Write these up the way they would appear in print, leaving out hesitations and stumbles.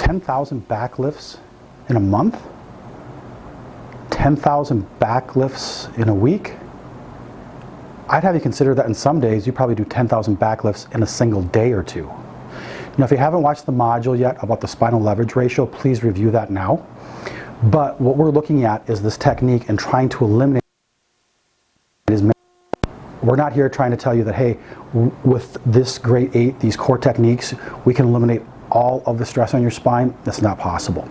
10,000 back lifts in a month? 10,000 back lifts in a week? I'd have you consider that in some days you probably do 10,000 back lifts in a single day or two. Now, if you haven't watched the module yet about the spinal leverage ratio, please review that now. But what we're looking at is this technique and trying to eliminate it. We're not here trying to tell you that, hey, with this grade 8, these core techniques, we can eliminate all of the stress on your spine. That's not possible.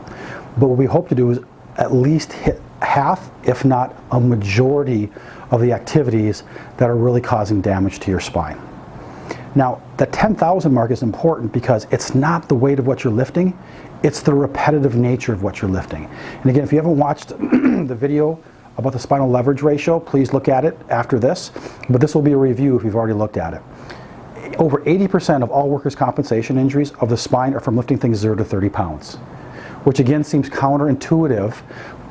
But what we hope to do is at least hit half, if not a majority, of the activities that are really causing damage to your spine. Now, the 10,000 mark is important because it's not the weight of what you're lifting, it's the repetitive nature of what you're lifting. And again, if you haven't watched the video about the spinal leverage ratio, please look at it after this, but this will be a review if you've already looked at it. Over 80% of all workers' compensation injuries of the spine are from lifting things 0 to 30 pounds, which again seems counterintuitive,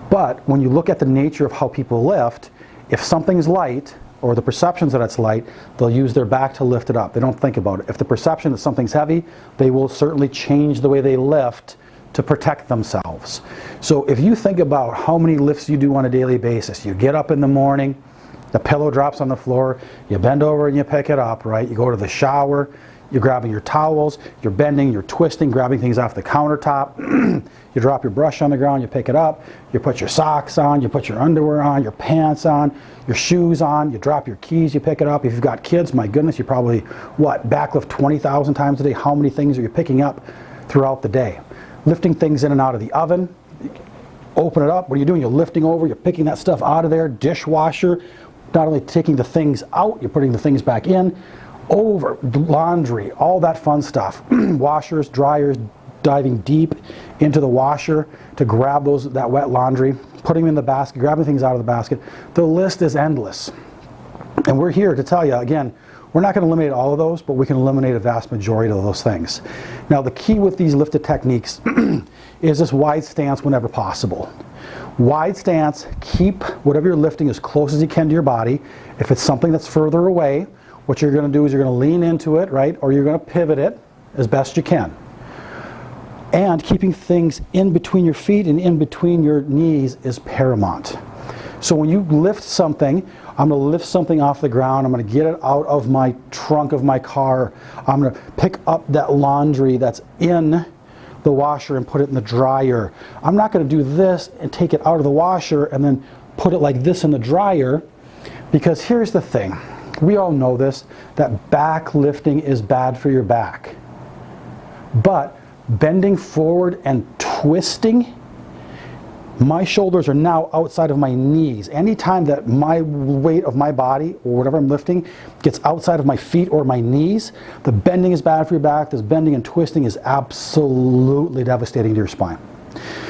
but when you look at the nature of how people lift, if something's light, or the perceptions that it's light, they'll use their back to lift it up. They don't think about it. If the perception that something's heavy, they will certainly change the way they lift to protect themselves. So if you think about how many lifts you do on a daily basis, you get up in the morning, the pillow drops on the floor, you bend over and you pick it up, right? You go to the shower, you're grabbing your towels, you're bending, you're twisting, grabbing things off the countertop. You drop your brush on the ground, you pick it up, you put your socks on, you put your underwear on, your pants on, your shoes on, you drop your keys, you pick it up. If you've got kids, my goodness, you probably, backlift 20,000 times a day. How many things are you picking up throughout the day? Lifting things in and out of the oven, open it up, what are you doing? You're lifting over, you're picking that stuff out of there, dishwasher, not only taking the things out, you're putting the things back in, over, laundry, all that fun stuff. Washers, dryers, diving deep into the washer to grab that wet laundry, putting them in the basket, grabbing things out of the basket. The list is endless. And we're here to tell you, again, we're not going to eliminate all of those, but we can eliminate a vast majority of those things. Now, the key with these lifted techniques is this wide stance whenever possible. Wide stance, keep whatever you're lifting as close as you can to your body. If it's something that's further away, what you're going to do is you're going to lean into it, right? Or you're going to pivot it as best you can. And keeping things in between your feet and in between your knees is paramount. So when you lift something, I'm going to lift something off the ground, I'm going to get it out of my trunk of my car, I'm going to pick up that laundry that's in the washer and put it in the dryer. I'm not going to do this and take it out of the washer and then put it like this in the dryer, because here's the thing. We all know this, that back lifting is bad for your back. But bending forward and twisting, my shoulders are now outside of my knees. Anytime that my weight of my body, or whatever I'm lifting, gets outside of my feet or my knees, the bending is bad for your back. This bending and twisting is absolutely devastating to your spine.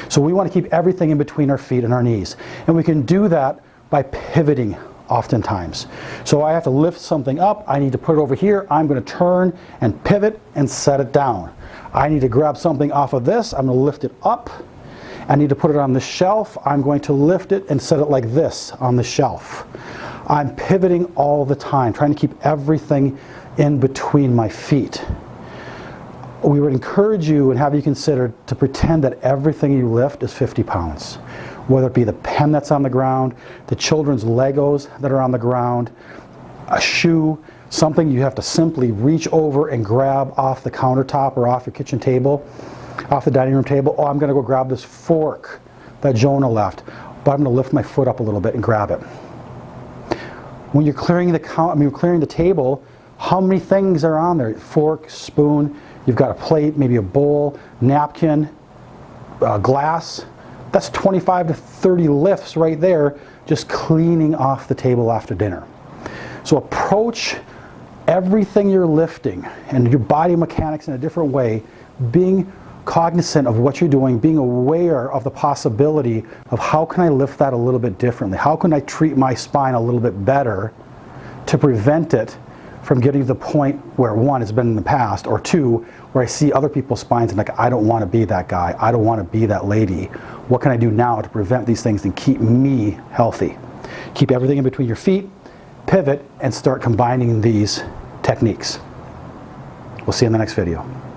So we want to keep everything in between our feet and our knees. And we can do that by pivoting oftentimes. So I have to lift something up, I need to put it over here, I'm going to turn and pivot and set it down. I need to grab something off of this, I'm going to lift it up. I need to put it on the shelf, I'm going to lift it and set it like this on the shelf. I'm pivoting all the time, trying to keep everything in between my feet. We would encourage you and have you consider to pretend that everything you lift is 50 pounds. Whether it be the pen that's on the ground, the children's Legos that are on the ground, a shoe, something you have to simply reach over and grab off the countertop or off your kitchen table, off the dining room table. Oh, I'm going to go grab this fork that Jonah left, but I'm going to lift my foot up a little bit and grab it. When you're clearing the table, how many things are on there? Fork, spoon, you've got a plate, maybe a bowl, napkin, glass. That's 25 to 30 lifts right there, just cleaning off the table after dinner. So approach everything you're lifting and your body mechanics in a different way, being cognizant of what you're doing, being aware of the possibility of how can I lift that a little bit differently? How can I treat my spine a little bit better to prevent it from getting to the point where, one, it's been in the past, or two, where I see other people's spines and like, I don't want to be that guy, I don't want to be that lady. What can I do now to prevent these things and keep me healthy? Keep everything in between your feet, pivot, and start combining these techniques. We'll see you in the next video.